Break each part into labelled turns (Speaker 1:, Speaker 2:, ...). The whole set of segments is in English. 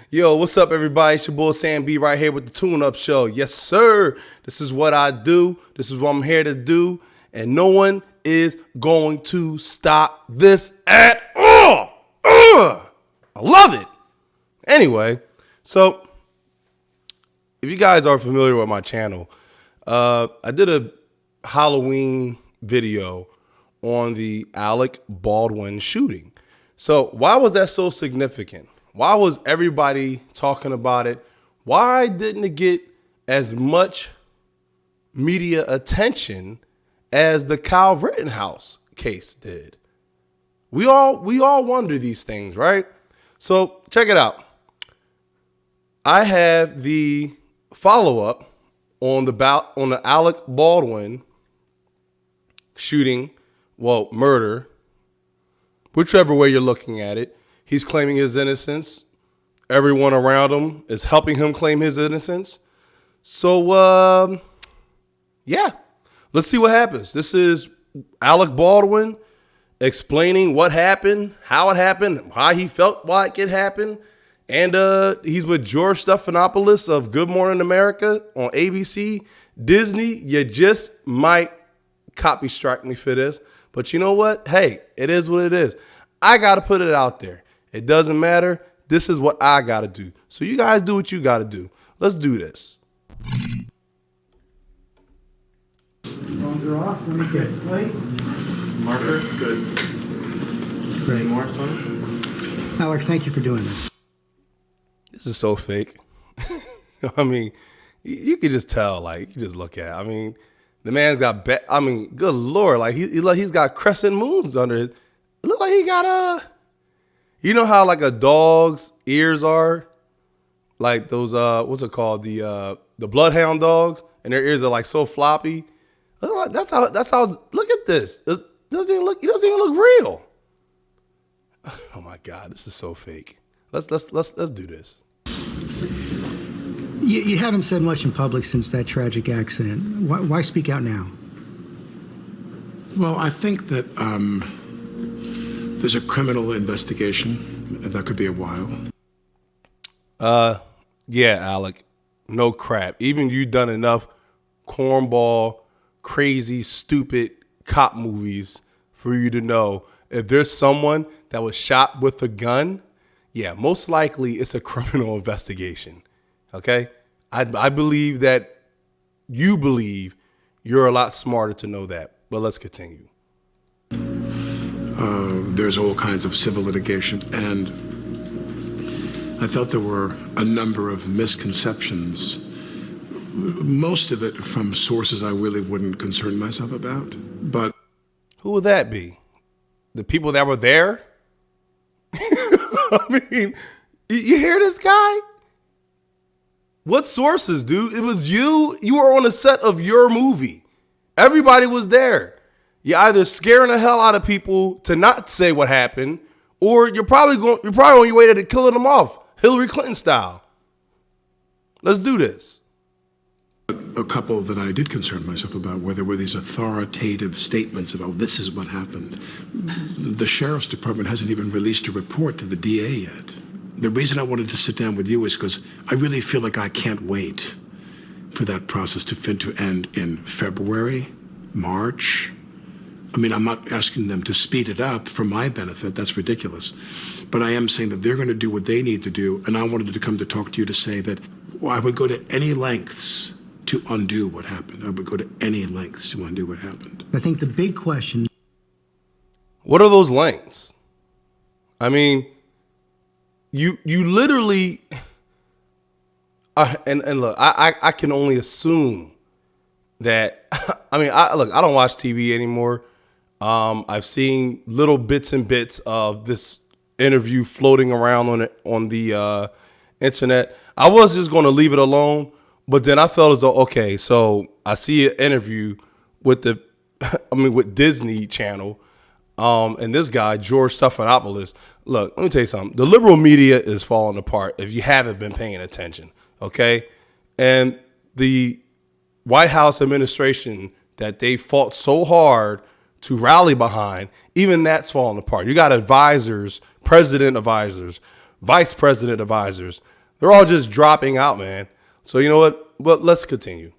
Speaker 1: Yo, what's up, everybody? It's your boy Sam B right here with the Tune Up Show. Yes, sir. This is what I do. This is what I'm here to do. And no one is going to stop this at all. I love it. Anyway, so if you guys are familiar with my channel, I did a Halloween video on the Alec Baldwin shooting. So why was that so significant? Why was everybody talking about it? Why didn't it get as much media attention as the Kyle Rittenhouse case did? We all wonder these things, right? So check it out. I have the follow-up on the Alec Baldwin shooting, well, murder, whichever way you're looking at it. He's claiming his innocence. Everyone around him is helping him claim his innocence. So, yeah, let's see what happens. This is Alec Baldwin explaining what happened, how it happened, how he felt like it happened. And he's with George Stephanopoulos of Good Morning America on ABC. Disney, you just might copy strike me for this. But you know what? Hey, it is what it is. I got to put it out there. It doesn't matter. This is what I got to do. So you guys do what you got to do. Let's do this.
Speaker 2: Phones are off. Let me get slate.
Speaker 3: Marker, good.
Speaker 2: Great.
Speaker 3: Any more, Tony?
Speaker 2: Alec, thank you for doing this.
Speaker 1: This is so fake. I mean, you can just tell, like, you can just look at it. I mean, the man's got, good Lord, like, he's got crescent moons under it. It look like he got you know how like a dog's ears are? Like those, what's it called? The bloodhound dogs, and their ears are like so floppy. That's how, look at this. It doesn't even look real. Oh my God, this is so fake. Let's do this.
Speaker 2: You haven't said much in public since that tragic accident. Why speak out now?
Speaker 4: Well, I think that there's a criminal investigation. That could be a while.
Speaker 1: Yeah, Alec, no crap. Even you done enough cornball, crazy, stupid cop movies for you to know if there's someone that was shot with a gun, yeah, most likely it's a criminal investigation. Okay? I believe that you believe you're a lot smarter to know that. But let's continue.
Speaker 4: There's all kinds of civil litigation, and I felt there were a number of misconceptions, most of it from sources I really wouldn't concern myself about. But
Speaker 1: who would that be? The people that were there? I mean, you hear this guy? What sources, dude? It was you. You were on the set of your movie. Everybody was there. You're either scaring the hell out of people to not say what happened, or you're probably on your way to killing them off, Hillary Clinton style. Let's do this.
Speaker 4: a couple that I did concern myself about, where there were these authoritative statements about this is what happened. The sheriff's department hasn't even released a report to the DA yet. The reason I wanted to sit down with you is because I really feel like I can't wait for that process to end in February, March. I mean, I'm not asking them to speed it up for my benefit. That's ridiculous. But I am saying that they're going to do what they need to do. And I wanted to come to talk to you to say that I would go to any lengths to undo what happened. I would go to any lengths to undo what happened.
Speaker 2: I think the big question...
Speaker 1: What are those lengths? I mean, you literally... and look, I can only assume that... I mean, I don't watch TV anymore. I've seen little bits and bits of this interview floating around on the internet. I was just going to leave it alone, but then I felt as though, okay, so I see an interview with with Disney Channel, and this guy George Stephanopoulos. Look, let me tell you something. The liberal media is falling apart if you haven't been paying attention, okay? And the White House administration that they fought so hard to rally behind, even that's falling apart. You got advisors, president advisors, vice president advisors. They're all just dropping out, man. So you know what? Well, let's continue.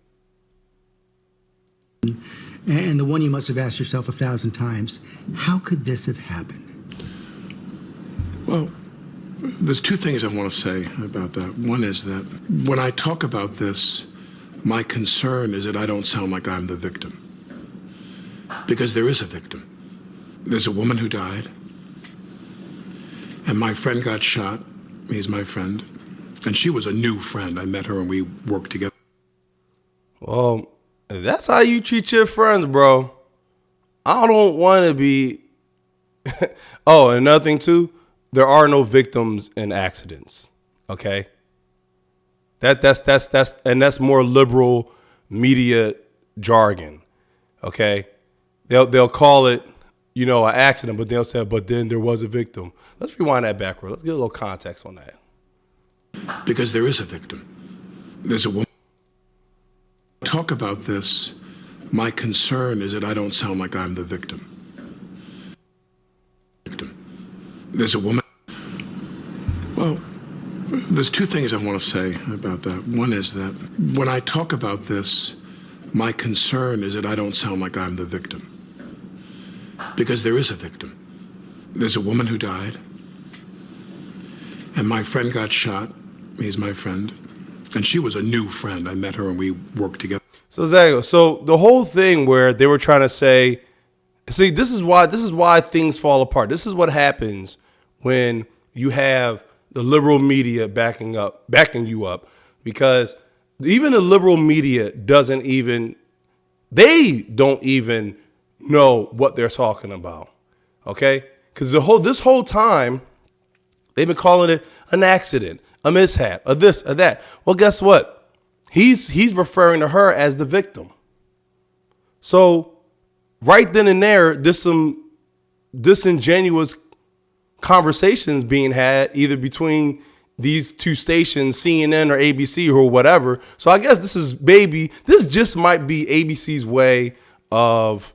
Speaker 2: And the one you must have asked yourself 1,000 times, how could this have happened?
Speaker 4: Well, there's two things I want to say about that. One is that when I talk about this, my concern is that I don't sound like I'm the victim. Because there is a victim. There's a woman who died, and my friend got shot. He's my friend. And she was a new friend. I met her and we worked together.
Speaker 1: Well, if that's how you treat your friends, bro, I don't want to be. Oh, and another thing too, there are no victims in accidents. Okay, that's more liberal media jargon. Okay, they'll call it, an accident, but they'll say, but then there was a victim. Let's rewind that backward. Let's get a little context on that.
Speaker 4: Because there is a victim. There's a woman. Talk about this. My concern is that I don't sound like I'm the victim. There's a woman. Well, there's two things I want to say about that. One is that when I talk about this, my concern is that I don't sound like I'm the victim. Because there is a victim. There's a woman who died, and my friend got shot. He's my friend. And she was a new friend. I met her and we worked together.
Speaker 1: So the whole thing where they were trying to say, see, this is why things fall apart. This is what happens when you have the liberal media backing you up, because even the liberal media don't even know what they're talking about. Okay? Because this whole time they've been calling it an accident, a mishap, a this, a that. Well, guess what? He's referring to her as the victim. So right then and there, there's some disingenuous conversations being had either between these two stations, CNN or ABC or whatever. So I guess this just might be ABC's way of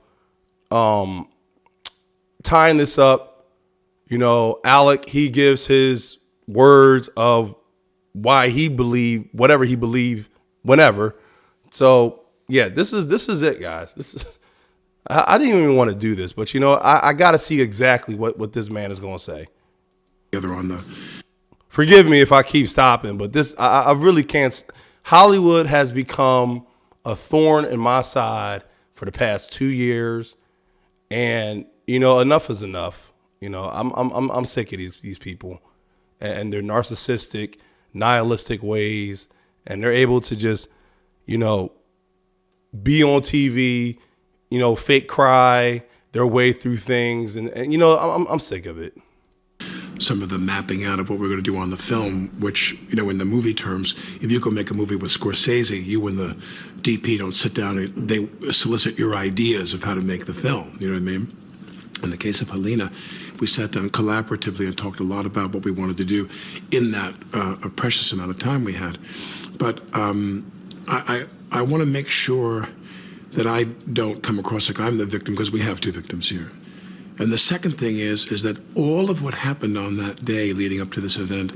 Speaker 1: tying this up. Alec, he gives his words of why he believed whatever he believed whenever. So yeah, this is it, guys. I didn't even want to do this, but I got to see exactly what this man is going to say. Forgive me if I keep stopping, but I really can't. Hollywood has become a thorn in my side for the past 2 years, and enough is enough. I'm sick of these people and their narcissistic, nihilistic ways, and they're able to just be on TV, fake cry their way through things, and I'm sick of it.
Speaker 4: Some of the mapping out of what we're going to do on the film, which, in the movie terms, if you go make a movie with Scorsese, you and the DP don't sit down and they solicit your ideas of how to make the film. You know what I mean? In the case of Helena, we sat down collaboratively and talked a lot about what we wanted to do in that a precious amount of time we had. But I want to make sure that I don't come across like I'm the victim, because we have two victims here. And the second thing is that all of what happened on that day leading up to this event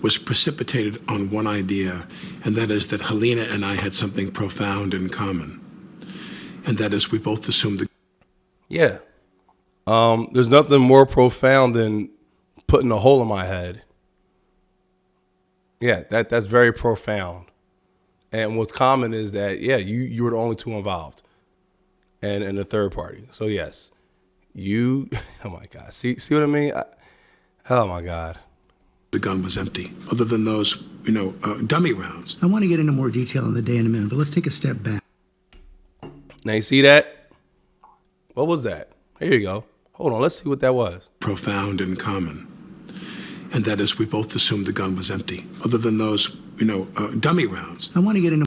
Speaker 4: was precipitated on one idea, and that is that Helena and I had something profound in common. And that is we both assumed the...
Speaker 1: Yeah. There's nothing more profound than putting a hole in my head. Yeah, that's very profound. And what's common is that, yeah, you were the only two involved and the third party. So yes, oh my God. See what I mean? Oh my God.
Speaker 4: The gun was empty, other than those, dummy rounds.
Speaker 2: I want to get into more detail on the day in a minute, but let's take a step back.
Speaker 1: Now you see that? What was that? Here you go. Hold on, let's see what that was.
Speaker 4: Profound in common. And that is we both assumed the gun was empty, other than those, dummy rounds.
Speaker 2: I want to get into...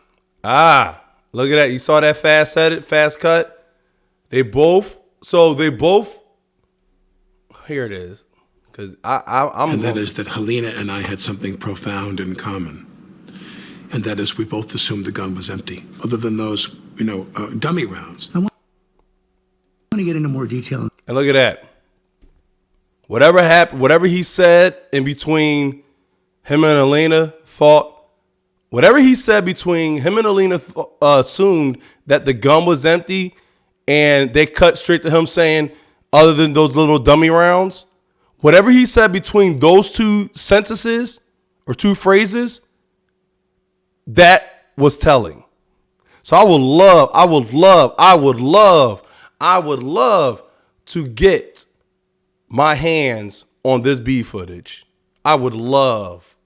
Speaker 1: Look at that. You saw that fast cut? They both, here it is. Because
Speaker 4: And that is that Helena and I had something profound in common. And that is we both assumed the gun was empty, other than those, dummy rounds.
Speaker 2: I want to get into more detail.
Speaker 1: And look at that. Whatever happened, whatever he said in between him and Alina thought, whatever he said between him and Alina assumed that the gun was empty, and they cut straight to him saying, other than those little dummy rounds, whatever he said between those two sentences or two phrases, that was telling. So I would love to get my hands on this B footage. I would love.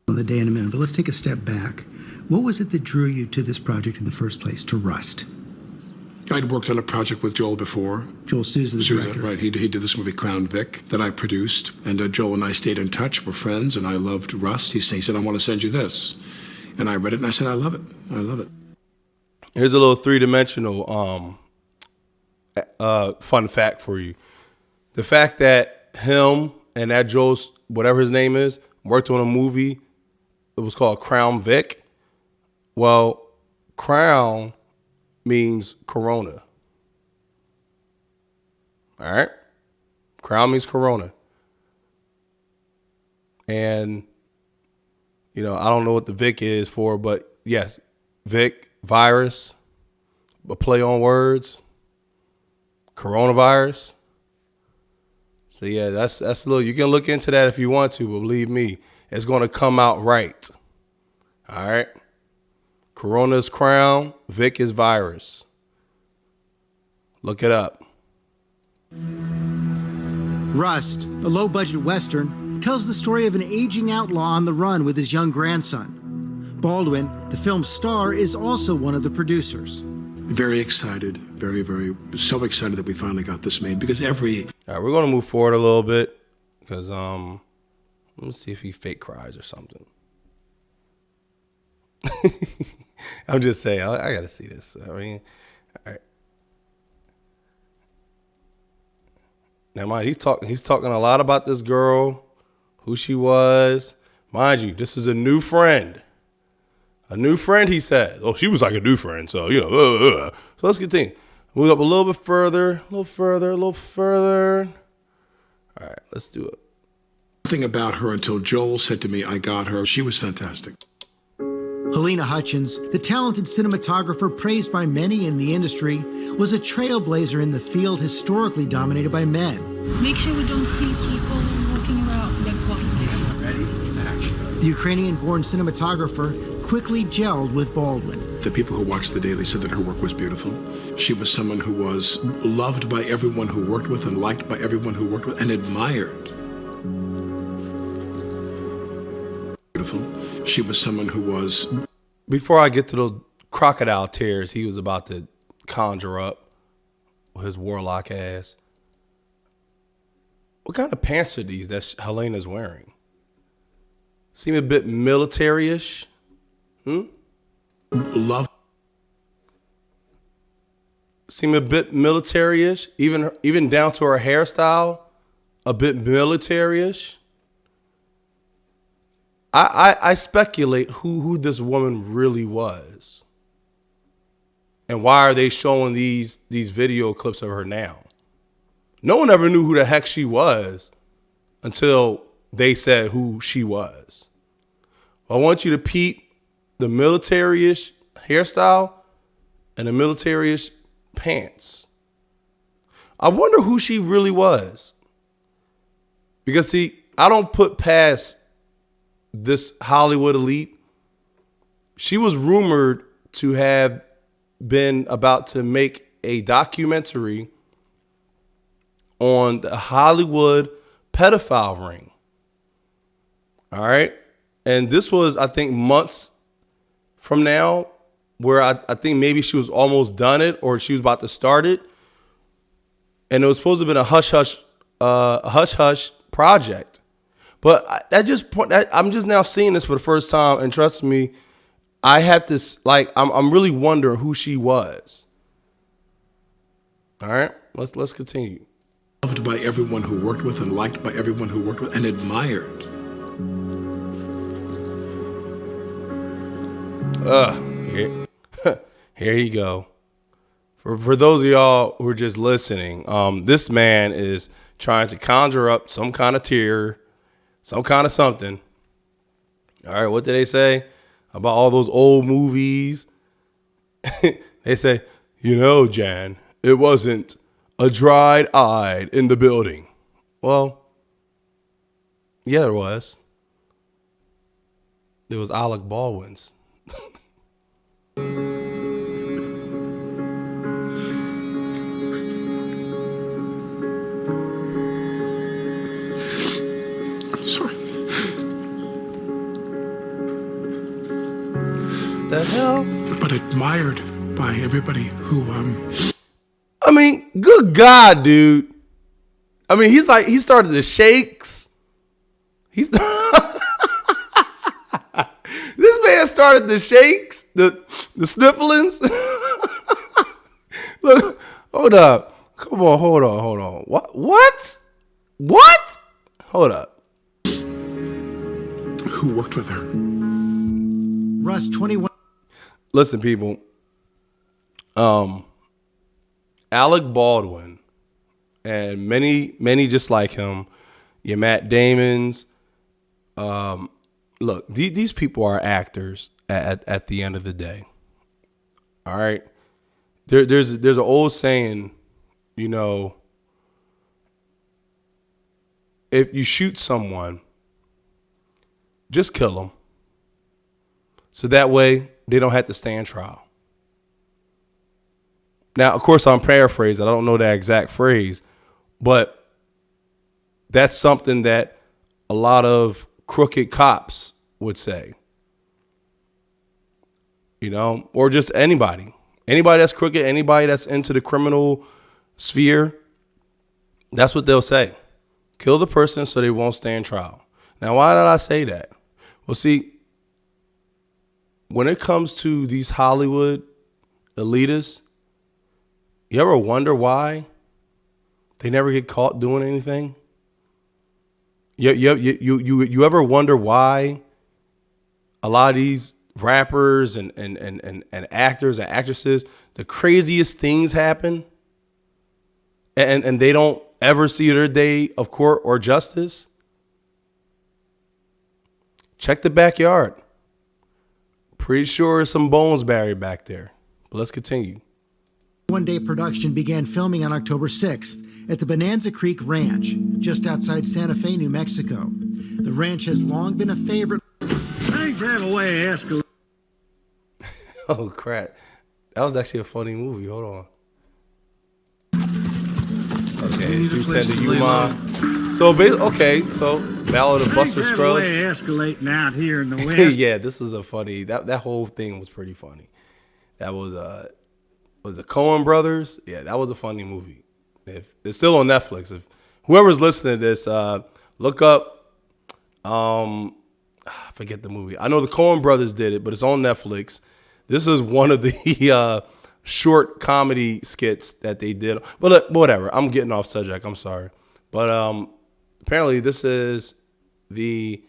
Speaker 2: On the day in a minute, but let's take a step back. What was it that drew you to this project in the first place, to Rust?
Speaker 4: I'd worked on a project with Joel before.
Speaker 2: Joel Souza, the director.
Speaker 4: Right. He did this movie, Crown Vic, that I produced. And Joel and I stayed in touch. We're friends, and I loved Rust. He said, I want to send you this. And I read it, and I said, I love it. I love it.
Speaker 1: Here's a little three-dimensional fun fact for you. The fact that him and that Joel's, whatever his name is, worked on a movie. It was called Crown Vic. Well, Crown means Corona. All right? Crown means Corona. And, I don't know what the Vic is for, but yes, Vic, virus, a play on words, coronavirus. So yeah, that's a little, you can look into that if you want to, but believe me, it's going to come out right. All right? Corona is crown, Vic is virus. Look it up.
Speaker 2: Rust, a low-budget Western, tells the story of an aging outlaw on the run with his young grandson. Baldwin, the film's star, is also one of the producers.
Speaker 4: Very excited, very, so excited that we finally got this made, because
Speaker 1: All right, we're going to move forward a little bit because let me see if he fake cries or something. I'm just saying, I got to see this. I mean, all right. Now, mind, he's talking a lot about this girl, who she was. Mind you, this is a new friend. A new friend, he said. Oh, she was like a new friend, so, So let's continue. Move up a little bit further, a little further. All right, let's do it.
Speaker 4: Nothing about her until Joel said to me, I got her. She was fantastic.
Speaker 2: Helena Hutchins, the talented cinematographer praised by many in the industry, was a trailblazer in the field historically dominated by men.
Speaker 5: Make sure we don't see people walking around like walking around.
Speaker 3: Ready? Action.
Speaker 2: The Ukrainian-born cinematographer quickly gelled with Baldwin.
Speaker 4: The people who watched The Daily said that her work was beautiful. She was someone who was loved by everyone who worked with and liked by everyone who worked with and admired. Beautiful. She was someone who was...
Speaker 1: Before I get to the crocodile tears he was about to conjure up with his warlock ass, what kind of pants are these that Helena's wearing? Seem a bit military-ish.
Speaker 4: Love.
Speaker 1: Seem a bit military-ish, even down to her hairstyle, a bit military-ish. I speculate who this woman really was. And why are they showing these video clips of her now? No one ever knew who the heck she was until they said who she was. I want you to peep the military-ish hairstyle and the military-ish pants. I wonder who she really was. Because see, I don't put past this Hollywood elite. She was rumored to have been about to make a documentary on the Hollywood pedophile ring. All right. And this was, I think, months from now, where I think maybe she was almost done it or she was about to start it. And it was supposed to have been a hush-hush project. But I'm just now seeing this for the first time. And trust me, I have to, I'm really wondering who she was. All right, let's continue.
Speaker 4: Loved by everyone who worked with and liked by everyone who worked with and admired.
Speaker 1: Here you go. For those of y'all who are just listening, this man is trying to conjure up some kind of tear, some kind of something. All right, what did they say about all those old movies? They say, Jan, it wasn't a dried-eyed in the building. Well, yeah, there was. There was Alec Baldwin's.
Speaker 4: Sorry.
Speaker 1: The hell?
Speaker 4: But admired by everybody who,
Speaker 1: I mean, good God, dude. I mean, he started the shakes. This man started the shakes, the snifflings. Look, hold up. Come on, hold on. What? Hold up.
Speaker 4: who worked with her.
Speaker 2: Russ, 21.
Speaker 1: Listen, people. Alec Baldwin and many just like him, your Matt Damons. Look, these people are actors at the end of the day. All right. There's an old saying, if you shoot someone, just kill them. So that way they don't have to stand trial. Now, of course, I'm paraphrasing. I don't know that exact phrase, but that's something that a lot of crooked cops would say, or just anybody that's crooked, anybody that's into the criminal sphere. That's what they'll say. Kill the person so they won't stand trial. Now, why did I say that? Well, see, when it comes to these Hollywood elitists, you ever wonder why they never get caught doing anything? You ever wonder why a lot of these rappers and actors and actresses, the craziest things happen and they don't ever see their day of court or justice? Check the backyard. Pretty sure there's some bones buried back there. But let's continue.
Speaker 2: One-day production began filming on October 6th at the Bonanza Creek Ranch, just outside Santa Fe, New Mexico. The ranch has long been a favorite.
Speaker 6: I drive away, Escalade.
Speaker 1: Oh, crap. That was actually a funny movie. Hold on. Okay, 310 to Yuma. So Ballad of Buster Scruggs.
Speaker 6: I drive away escalating out here in the west.
Speaker 1: Yeah, this was a funny, that whole thing was pretty funny. That was the Coen Brothers. Yeah, that was a funny movie. If it's still on Netflix, if whoever's listening to this, look up, I forget the movie. I know the Coen Brothers did it, but it's on Netflix. This is one of the short comedy skits that they did. But whatever, I'm getting off subject. I'm sorry. But apparently this is the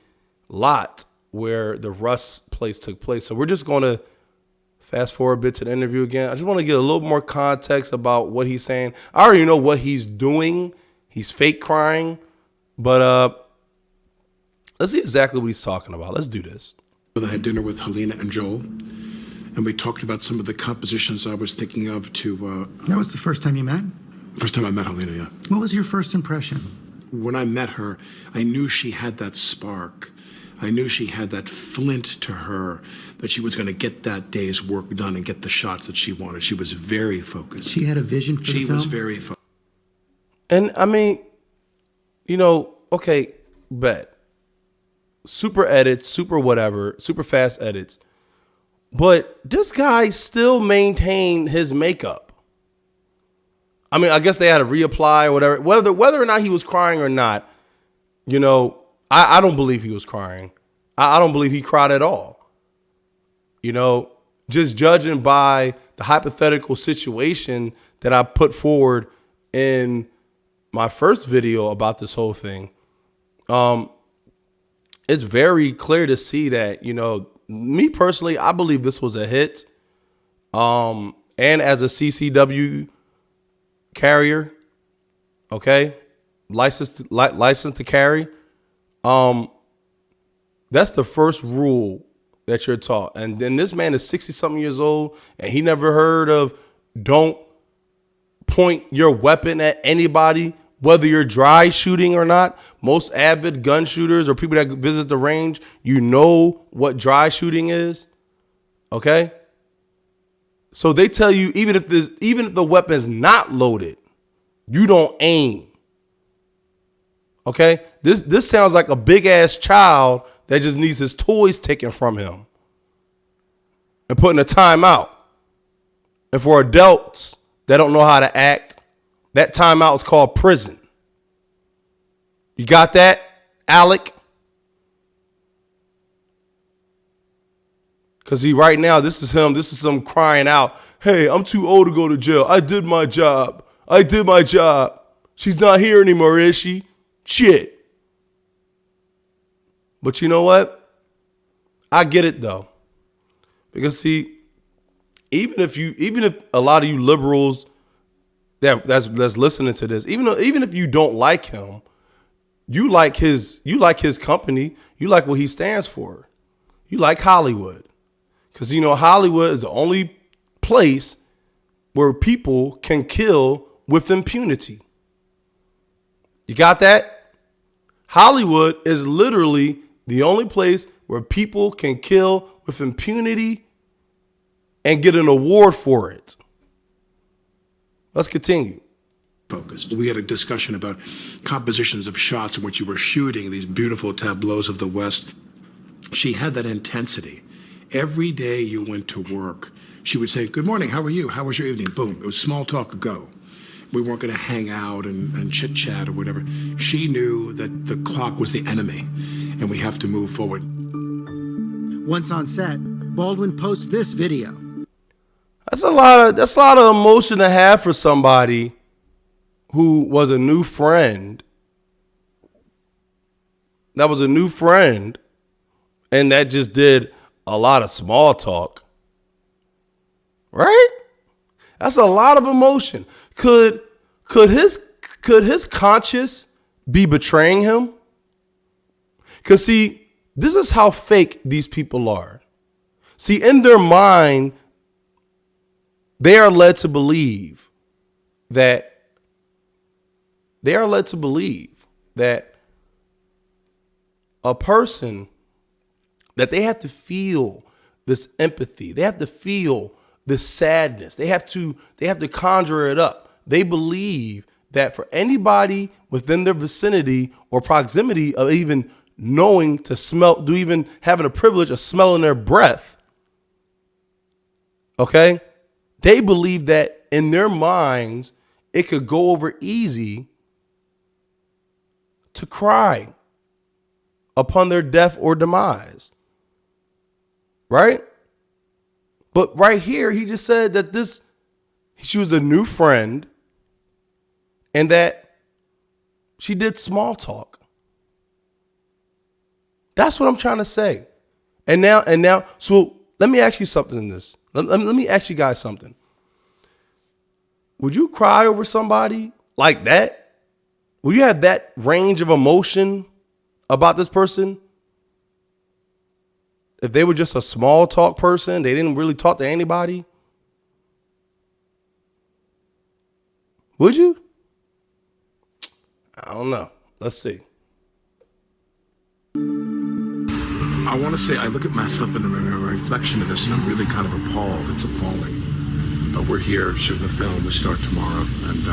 Speaker 1: lot where the Russ place took place. So we're just going to fast forward a bit to the interview again. I just want to get a little more context about what he's saying. I already know what he's doing. He's fake crying. But let's see exactly what he's talking about. Let's do this.
Speaker 4: I had dinner with Helena and Joel, and we talked about some of the compositions I was thinking of to...
Speaker 2: That was the first time you met?
Speaker 4: First time I met Helena, yeah.
Speaker 2: What was your first impression?
Speaker 4: When I met her, I knew she had that spark. I knew she had that flint to her, that she was going to get that day's work done and get the shots that she wanted. She was very focused.
Speaker 2: She had a vision for the film?
Speaker 4: She was very focused.
Speaker 1: And I mean, okay, bet. Super edits, super whatever, super fast edits. But this guy still maintained his makeup. I mean, I guess they had to reapply or whatever. Whether or not he was crying or not, I don't believe he was crying. I don't believe he cried at all. Just judging by the hypothetical situation that I put forward in my first video about this whole thing, it's very clear to see that, me personally, I believe this was a hit. And as a CCW carrier, okay, licensed to carry, That's the first rule that you're taught. And then this man is 60-something years old, and he never heard of don't point your weapon at anybody, whether you're dry shooting or not. Most avid gun shooters or people that visit the range, you know what dry shooting is. Okay? So they tell you even if the weapon's not loaded, you don't aim. Okay? This sounds like a big ass child that just needs his toys taken from him and put in a timeout. And for adults that don't know how to act, that timeout is called prison. You got that, Alec? Because right now, this is him crying out, hey, I'm too old to go to jail. I did my job. She's not here anymore, is she? Shit. But you know what? I get it though. Because see, even if a lot of you liberals that's listening to this, even if you don't like him, you like his company, you like what he stands for. You like Hollywood. Because Hollywood is the only place where people can kill with impunity. You got that? Hollywood is literally the only place where people can kill with impunity and get an award for it. Let's continue.
Speaker 4: Focused. We had a discussion about compositions of shots in which you were shooting these beautiful tableaus of the West. She had that intensity. Every day you went to work, she would say, good morning, how are you? How was your evening? Boom. It was small talk, go. We weren't going to hang out and chit-chat or whatever. She knew that the clock was the enemy, and we have to move forward.
Speaker 2: Once on set, Baldwin posts this video.
Speaker 1: That's a lot of emotion to have for somebody who was a new friend. That was a new friend, and that just did a lot of small talk. Right? That's a lot of emotion. Could his conscience be betraying him? Because see, this is how fake these people are. See, in their mind, they are led to believe that a person, that they have to feel this empathy. They have to feel this sadness. They have to conjure it up. They believe that for anybody within their vicinity or proximity of even knowing to smell, do even having a privilege of smelling their breath, okay, they believe that in their minds, it could go over easy to cry upon their death or demise. Right? But right here, he just said that she was a new friend and that she did small talk. That's what I'm trying to say. And now, so let me ask you something in this. Let me ask you guys something. Would you cry over somebody like that? Would you have that range of emotion about this person? If they were just a small talk person, they didn't really talk to anybody? Would you? I don't know. Let's see.
Speaker 4: I want to say, I look at myself in the mirror, a reflection of this, and I'm really kind of appalled. It's appalling. We're here shooting a film. We start tomorrow, and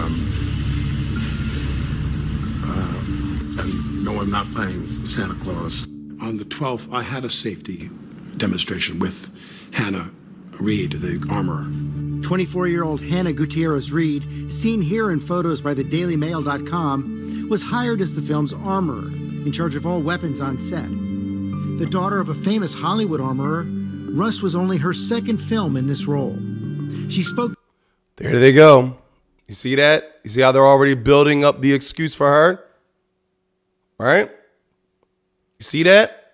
Speaker 4: no, I'm not playing Santa Claus. On the 12th, I had a safety demonstration with Hannah Reed, the armorer.
Speaker 2: 24-year-old Hannah Gutierrez Reed, seen here in photos by thedailymail.com, was hired as the film's armorer, in charge of all weapons on set. The daughter of a famous Hollywood armorer, Russ was only her second film in this role. She spoke.
Speaker 1: There they go. You see that? You see how they're already building up the excuse for her? Right? You see that?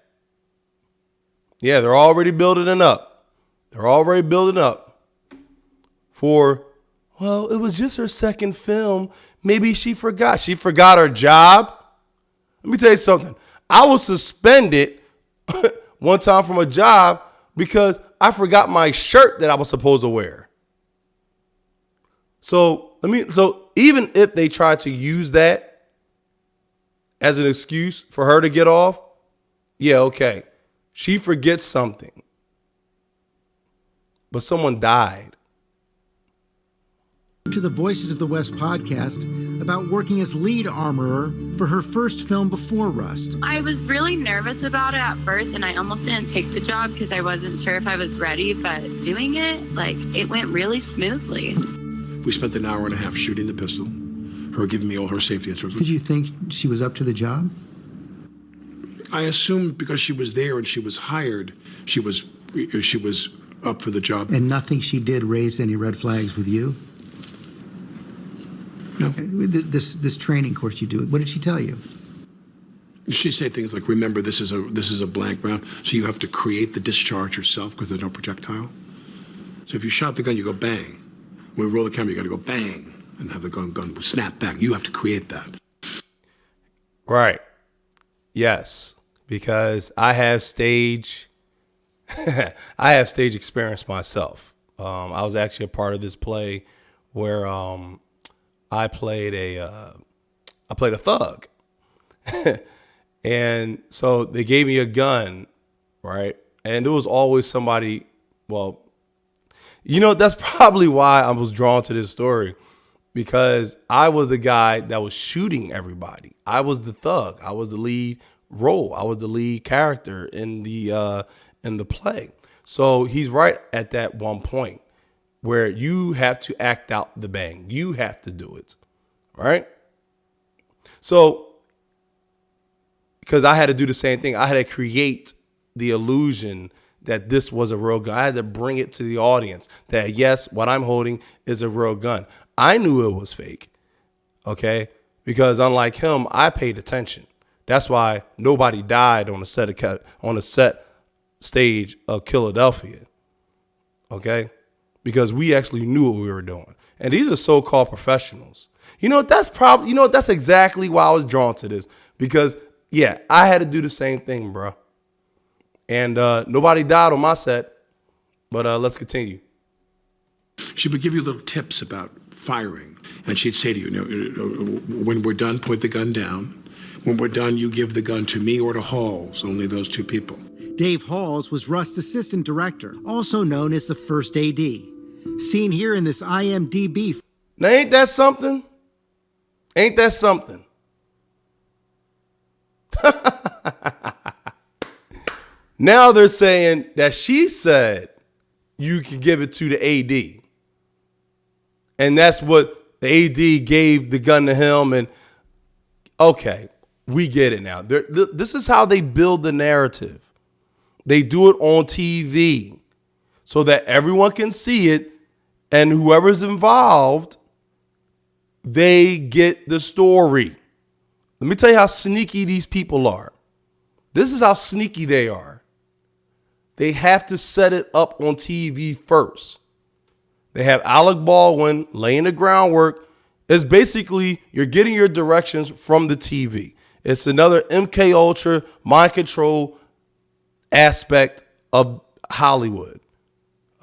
Speaker 1: Yeah, they're already building it up. They're already building up for, well, it was just her second film. Maybe she forgot. She forgot her job. Let me tell you something. I was suspended one time from a job because I forgot my shirt that I was supposed to wear. So even if they try to use that as an excuse for her to get off, yeah, okay. She forgets something. But someone died.
Speaker 2: To the Voices of the West podcast about working as lead armorer for her first film before Rust.
Speaker 7: I was really nervous about it at first, and I almost didn't take the job because I wasn't sure if I was ready, but doing it, it went really smoothly.
Speaker 4: We spent an hour and a half shooting the pistol, her giving me all her safety instructions.
Speaker 2: Did you think she was up to the job?
Speaker 4: I assumed because she was there and she was hired, she was up for the job.
Speaker 2: And nothing she did raised any red flags with you?
Speaker 4: No.
Speaker 2: This training course you do, what did she tell you?
Speaker 4: She said things like, remember, this is a blank round, so you have to create the discharge yourself because there's no projectile. So if you shot the gun, you go bang. When we roll the camera, you got to go bang and have the gun snap back. You have to create that.
Speaker 1: Right. Yes. Because I have stage experience myself. I was actually a part of this play where I played a thug. And so they gave me a gun, right? And there was always somebody, that's probably why I was drawn to this story, because I was the guy that was shooting everybody. I was the thug. I was the lead role. I was the lead character in the play. So he's right at that one point where you have to act out the bang. You have to do it, right? So, because I had to do the same thing. I had to create the illusion that this was a real gun. I had to bring it to the audience that, yes, what I'm holding is a real gun. I knew it was fake, okay? Because unlike him, I paid attention. That's why nobody died on the set stage of Philadelphia, okay? Because we actually knew what we were doing. And these are so-called professionals. That's exactly why I was drawn to this. Because, yeah, I had to do the same thing, bro. And nobody died on my set, but let's continue.
Speaker 4: She would give you little tips about firing. And she'd say to you, when we're done, point the gun down. When we're done, you give the gun to me or to Halls, only those two people.
Speaker 2: Dave Halls was Rust's assistant director, also known as the first AD. Seen here in this IMDb.
Speaker 1: Now, ain't that something? Ain't that something? Now they're saying that she said you could give it to the AD. And that's what the AD gave the gun to him. And okay, we get it now. This is how they build the narrative. They do it on TV so that everyone can see it, and whoever's involved, they get the story. Let me tell you how sneaky these people are. This is how sneaky they are. They have to set it up on TV first. They have Alec Baldwin laying the groundwork. It's basically you're getting your directions from the TV. It's another MK Ultra mind control aspect of Hollywood.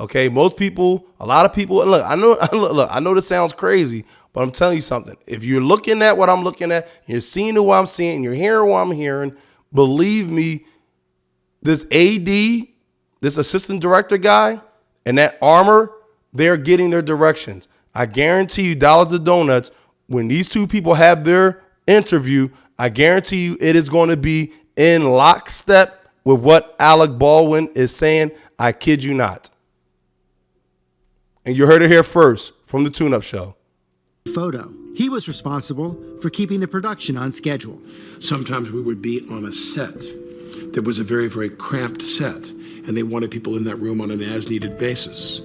Speaker 1: Okay, a lot of people. Look, I know this sounds crazy, but I'm telling you something. If you're looking at what I'm looking at, you're seeing what I'm seeing, you're hearing what I'm hearing, believe me, this AD, this assistant director guy, and that armor, they're getting their directions. I guarantee you, dollars to donuts, when these two people have their interview, I guarantee you it is going to be in lockstep with what Alec Baldwin is saying. I kid you not. And you heard it here first from the Tune Up Show.
Speaker 2: Photo. He was responsible for keeping the production on schedule.
Speaker 4: Sometimes we would be on a set that was a very, very cramped set, and they wanted people in that room on an as-needed basis.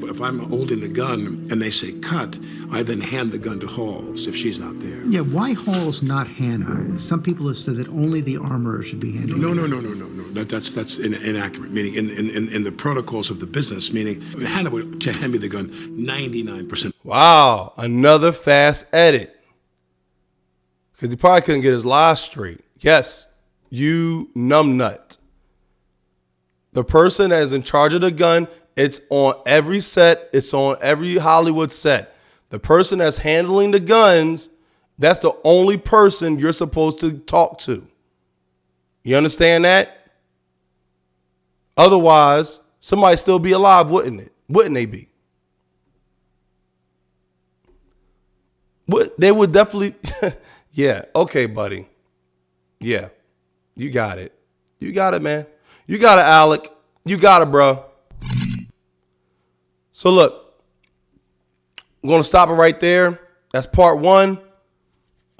Speaker 4: If I'm holding the gun and they say cut, I then hand the gun to Halls if she's not there.
Speaker 2: Yeah, why Halls, not Hannah? Some people have said that only the armorer should be handling it.
Speaker 4: No. That's inaccurate. Meaning in the protocols of the business, meaning Hannah would to hand me the gun 99%.
Speaker 1: Wow, another fast edit. Because he probably couldn't get his lies straight. Yes, you numbnut. The person that is in charge of the gun, it's on every set. It's on every Hollywood set. The person that's handling the guns, that's the only person you're supposed to talk to. You understand that? Otherwise, somebody still be alive, wouldn't it? Wouldn't they be? They would definitely. Yeah. Okay, buddy. Yeah. You got it. You got it, man. You got it, Alec. You got it, bro. So look, I'm going to stop it right there. That's part 1.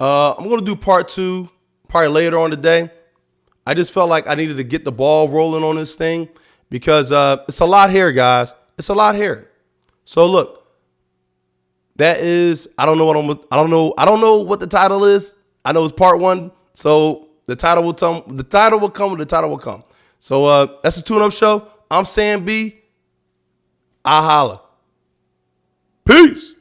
Speaker 1: I'm going to do part 2 probably later on today. I just felt like I needed to get the ball rolling on this thing because it's a lot here, guys. It's a lot here. So look, that is, I don't know what the title is. I know it's part 1. So the title will come. So that's the Tune Up Show. I'm Sam B. I holla. Peace.